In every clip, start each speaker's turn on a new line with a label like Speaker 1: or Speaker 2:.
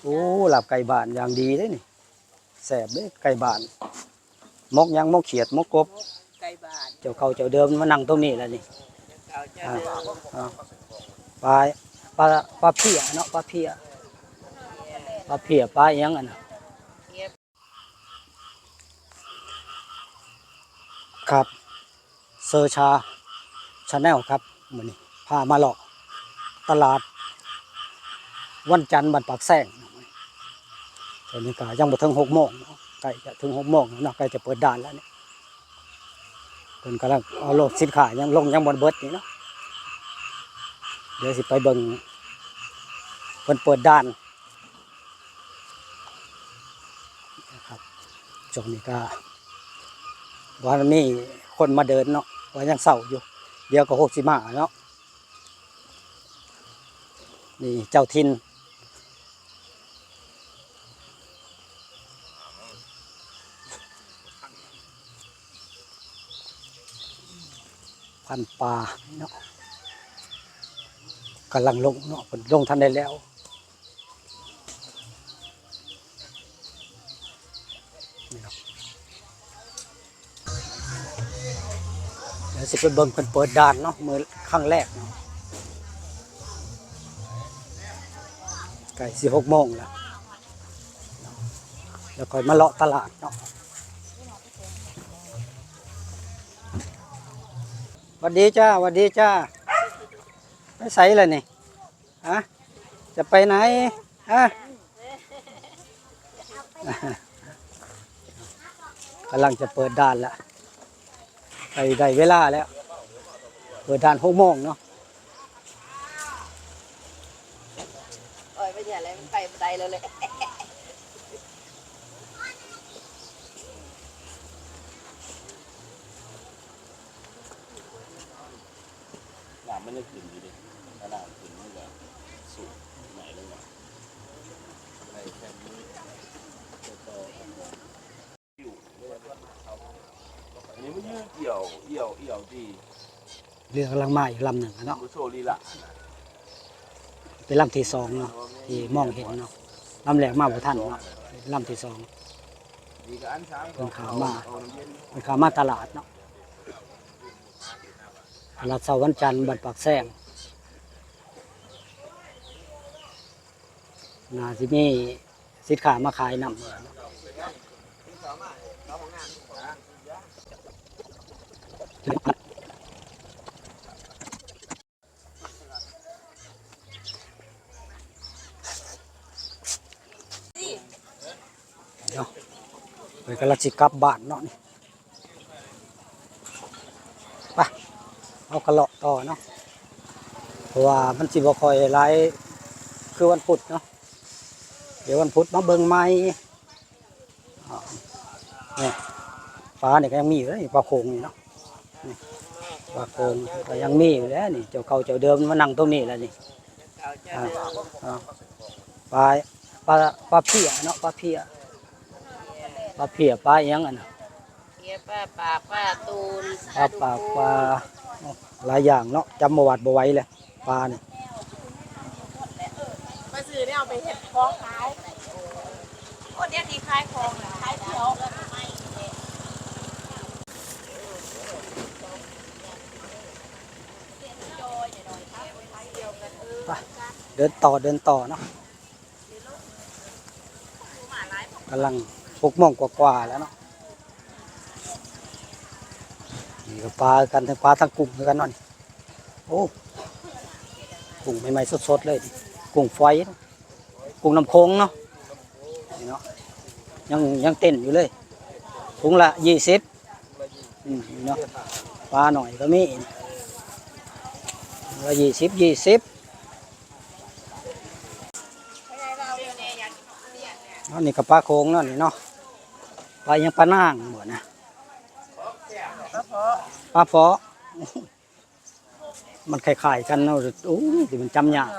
Speaker 1: โอ้หลับไก่บ้านอย่างดีเลยนี่แสบเลยไก่บ้านมกยังมกเขียดมกกบ
Speaker 2: ไก่บาท
Speaker 1: เจ้าเก่าเจ้าเดิมมานั่งตรงนี้แล้วนี่
Speaker 2: เก่าเจ้าเดิม
Speaker 1: ปลาปลาเพี้ยเนาะปลาเพี้ยปลาเพี้ยปลาเอียงอ่ะนะครับเซอร์ชาแนลครับมื้อนี้พามาเลาะตลาดวันจันทร์บ้านปากแซงตอนนี้ก็ยังบ่ถึง6 โมงใกล้จะถึง6 โมงเนาะใกล้จะเปิดด่านแล้วนี่เพิ่นกำลังเอาโลดสินค้ายังลงยังบ่เบิดนี่เนาะเดี๋ยวสิไปเบิ่งเพิ่นเปิดด่านนะครับช่วงนี้ก็วันนี้คนมาเดินเนาะว่ายังเศร้าอยู่เดี๋ยวก็60มาเนาะนี่เจ้าถิ่นพันปลาเนาะกำลังลงเนาะลงทันได้แล้วเดี๋ยวสิไปเบิ่งเปิดด่านเนาะมือครั้งแรกเนาะใกล้สิ6 โมงแล้วค่อยมาเลาะตลาดเนาะสวัสดีจ้าสวัสดีจ้าไปไสล่ะนี่ฮะจะไปไหนฮะกำลังจะเปิดด่านแล้วได้เวลาแล้วเปิดด่าน6 โมงเนาะ
Speaker 2: โอ้ยไม่ใช่อะไรมันไปบันไดเลย
Speaker 3: น้ำมันจะขึ้นอยู่ดิถ้าน้ำขึ้นมันจะสูงไหนเลยนะในแค่นี้ต่ออันนี้มันยืดเอี่ยวที่
Speaker 1: เรือกำลังมาอีกลำหนึ่งเนาะ
Speaker 3: มุโซลีละ
Speaker 1: เป็นลำที่ 2เนาะที่มองเห็นเนาะลำแรกมาบ่ทันเนาะลำที่ 2เป็นขามาตลาดเนาะตลาดเสาร์วันจันทร์บ้านปากแซงน่าสิมีสินค้ามาขายนำเดี๋ยวไปกำลังสิกลับบ้านเนาะนี่ไปเอากระเลาะต่อเนาะเพราะว่ามันสิบ่ค่อยหลายคือวันพุธเนาะเดี๋ยววันพุธมาเบิ่งใหม่นี่ปลาเนี่ยก็ยังมีอยู่เลยปลาโขงนี่เนาะนี่ปลาโขงก็ยังมีอยู่แล้วนี่เจ้าเก่าเจ้าเดิมมานั่งตรงนี้แล้วนี่
Speaker 2: เก่าเจ้าเดิม
Speaker 1: ปลาปลาเพี้ยเนาะปลาเพี้ยปลาเพี้ยปลาเอียงอ่ะนะ
Speaker 2: เกี๊ยปลาปากปลาตูน
Speaker 1: ปลาปากปลาหลายอย่างเนาะจำประวัติบ่ไหว้เลยปลาเนี่ย
Speaker 2: มาซื้อเนี่ยเอาไปเห็ดคล้องขายคนเนี้ยที่ขายคล้องขายเที่ยว
Speaker 1: ไปเดินต่อเนาะกำลัง6 โมงกว่าแล้วเนาะนี่ก็ปลากันทั้งปลาทั้งกุ้งเหมือนกันเนาะนี่โอ้กุ้งใหม่ๆสดๆเลยกุ้งฝอยกุ้งน้ำโขงเนาะนี่เนาะยังเต้นอยู่เลยถุงละ20เนาะปลาหน่อยก็มีละ20นี่กับปลาโขงเนาะนี่เนาะปลายังปลานางหมดนะปลาเพาะมันคล้ายๆกันเนาะโอ้ยมันจำยาก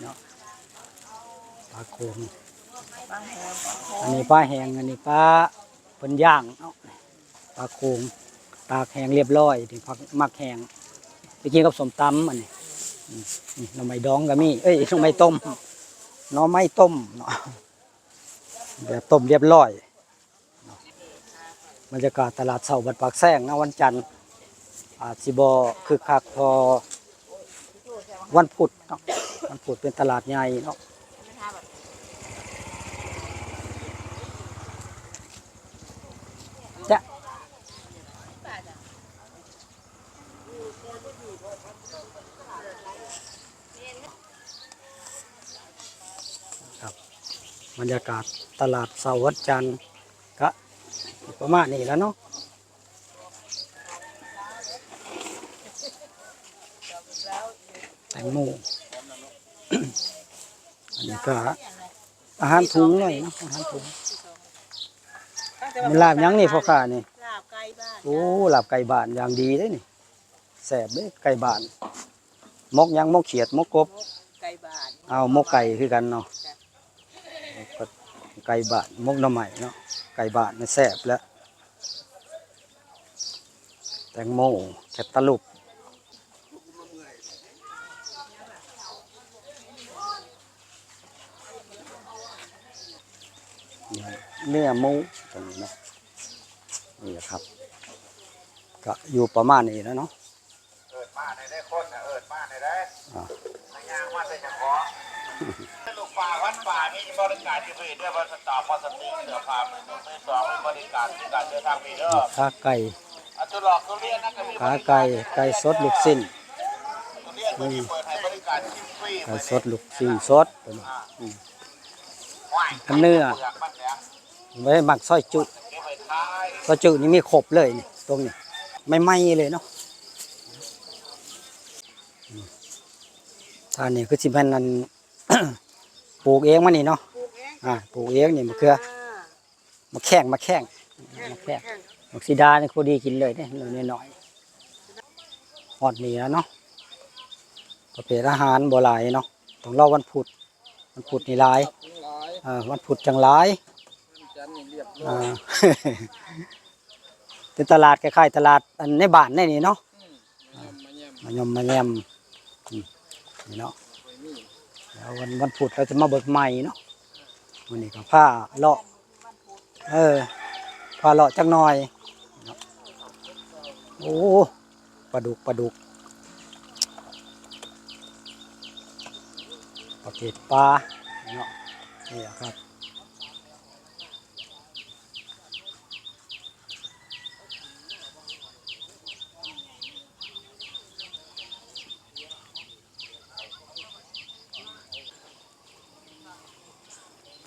Speaker 1: เนาะปลาโขงอันนี้ปลาแห้งอันนี้ปลาเป็นย่างเนาะปลาโขงตากแห้งเรียบร้อยถึงผักมักแห้งไปกินกับส้มตำอันนี้หน่อไม้ดองก็มีหน่อไม้ต้ม หน่อไม้ต้มเนาะแบบต้มเรียบร้อยเนาะบรรยากาศตลาดเช้าบ้านปากแซงนะวันจันทร์อาจสิบ่คึกคักพอวันพุธเนาะวันพุธเป็นตลาดใหญ่เนาะจ้ะครับบรรยากาศตลาดเช้าวันจันทร์ก็ประมาณนี้แล้วเนาะแตงโม อันนี้ก็อาหารถุงหน่อยเนาะอาหารถุงมันลาบหยังนี่พ่อค้านี่
Speaker 2: ลาบไก่บ้าน
Speaker 1: โอ้ลาบไก่บ้านอย่างดีเลยนี่แซ่บเด้ไก่บ้านมกหยังมกเขียดมกกบ
Speaker 2: ไก่บ้าน
Speaker 1: เอามกไก่คือกันเนาะก็ไก่บ้านมกหน่อไม้เนาะไก่บ้านมันแซ่บแล้วแตงโมแคตตาลูปเนื้อหมูตรงนี้เนาะนี่แหละครับก็อยู่ประมาณนี้แล้วเนาะ
Speaker 4: เอิดมาในได้คนนะเอิดมาในได้ในย่างมาได้เฉพาะลูกป่าวัดป่ามีบริการที่พี่ด้วยบริษัทต่อพอสติเสือพามือสองบริการที่การเดินทางมีเด้อ
Speaker 1: ขาไก่
Speaker 4: จุดหลอกทุเรียนนะก็มี
Speaker 1: ขาไก่ไก่สดลูกสิ้น
Speaker 4: ทุเรียนมีเปิดให้บริการชิมฟรี
Speaker 1: ไก่สดลูกสิ้นสดตัวนี้
Speaker 4: เนื้อ
Speaker 1: ไว้หมักซอยจุ
Speaker 4: เก็บไว้ท้าย
Speaker 1: ซอยจุนี่มีครบเลยนี่ตรงนี้ไม่ไหม้เลยเนาะท่านนี่คือสิแม่นนั่น ปลูกเองมานี่เนาะปลูกเองนี่มะเขือมาแข้งมักสีดานี่พอดีกินเลยเนี่ยน้อยๆฮอดนี่แล้วเนาะประเภทอาหารบ่หลายเนาะต้องรอวันพุธนี่หลายวันพุธจังหลายเป็นตลาดคล้ายๆตลาดอันในบ้านในนี่เนาะมายำมาแยมนี่เนาะแล้ววันพุธเราจะมาเบิกใหม่เนาะวันนี้ก็ผ้าเลาะผ้าเลาะจังหน่อยเนาะโอ้ปลาดุกประเภทปลาเนาะนี่ครับ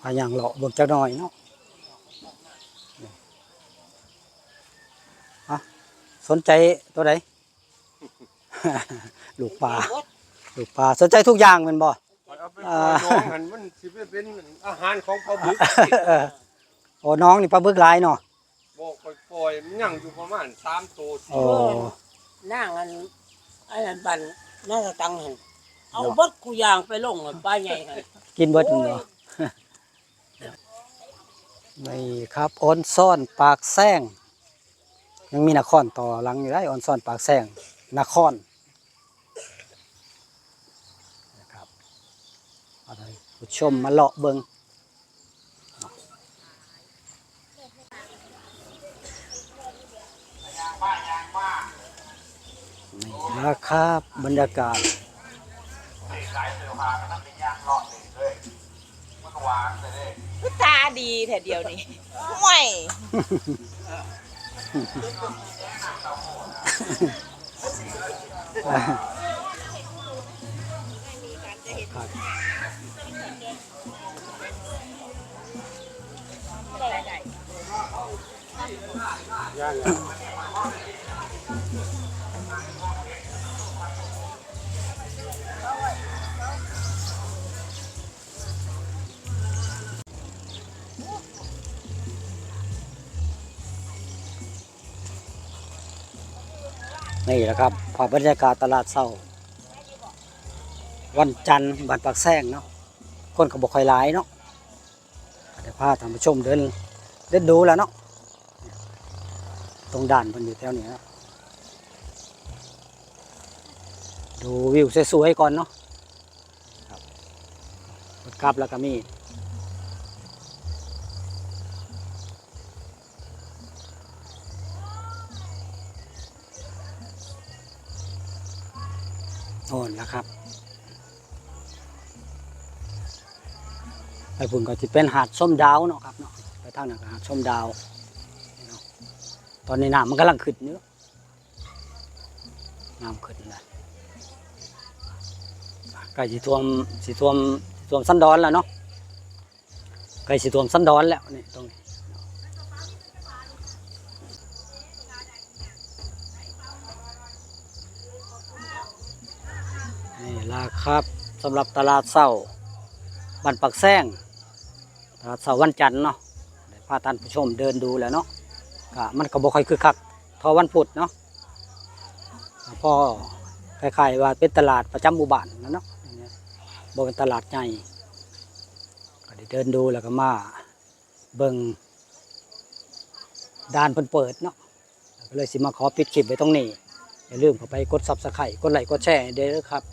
Speaker 1: พาอย่างเลาะเบิกจักหน่อยเนาะสนใจตัวไหน ลูกปลาสนใจทุกอย่างแมันบ่
Speaker 5: เอาไปปล่อยน้องหันมันสิไปเป็นอาหารของปลาบึก
Speaker 1: โอ้น้องนี่ปลาบึกหลายเนาะ
Speaker 5: บอกปล่อยมันยังอยู่ประมาณ3 ตัว
Speaker 1: โอ้
Speaker 2: นั่งอันนั้นบันน่าจะตังหันเอาเบิดกูยางไปลงปลาใหญ่กัน
Speaker 1: กินเบิดเหรอ นี่ครับออนซ่อนปากแซงยังมีนครต่อหลังอยู่ได้ออนซ่อนปากแซงนครนะครับอะไรผู้ชมมาเลาะเบิงนี่นะครับบรรยากาศ
Speaker 4: สายเสือพามันเป็นย่างเลาะเลยมันหวานเลย
Speaker 2: ตาดีแท้เดียวนี่ห่วย
Speaker 1: นี่แหละครับภาพบรรยากาศตลาดเช้าวันจันทร์บ้านปากแซงเนาะคนก็บ่ค่อยหลายเนาะก็ได้พาท่านผู้ชมเดินดูแล้วเนาะตรงด่านเพิ่นอยู่แถวนี้นะดูวิวสวยๆก่อนเนาะครับ รถกลับแล้วก็มีโน่นนะครับ ไปพุ่นก็จะเป็นหาดส้มดาวเนาะครับเนาะไปทางนั้นก็หาดส้มดาวเนาะตอนนี้น้ำมันกำลังขึ้นเนื้อน้ำขึ้นนะใกล้สิท่วมสันดอนแล้วเนาะใกล้สิท่วมสันดอนแล้วนี่ตรงนี้นี่ล่ะครับสำหรับตลาดเช้าบ้านปักแซงตลาดเช้าวันจันทร์เนาะได้พาท่านผู้ชมเดินดูแล้วเนาะก็มันก็บ่ค่อยคึกคักเท่าวันพุธเนาะพอคล้ายๆว่าเป็นตลาดประจำหมู่บ้านนะเนาะบ่เป็นตลาดใหญ่ก็ได้เดินดูแล้วก็มาเบิ่งด้านเพิ่นเปิดเนาะก็เลยสิมาขอปิดคลิปไว้ตรงนี้อย่าลืมเข้าไปกด Subscribe กดไลค์กดแชร์เด้อครับ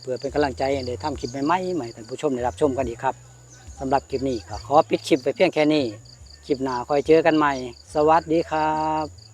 Speaker 1: เพื่อเป็นกำลังใจให้ได้ทำคลิปใหม่ๆให้ท่านผู้ชมได้รับชมกันอีกครับสำหรับคลิปนี้ก็ขอปิดคลิปไปเพียงแค่นี้คลิปหน้าค่อยเจอกันใหม่สวัสดีครับ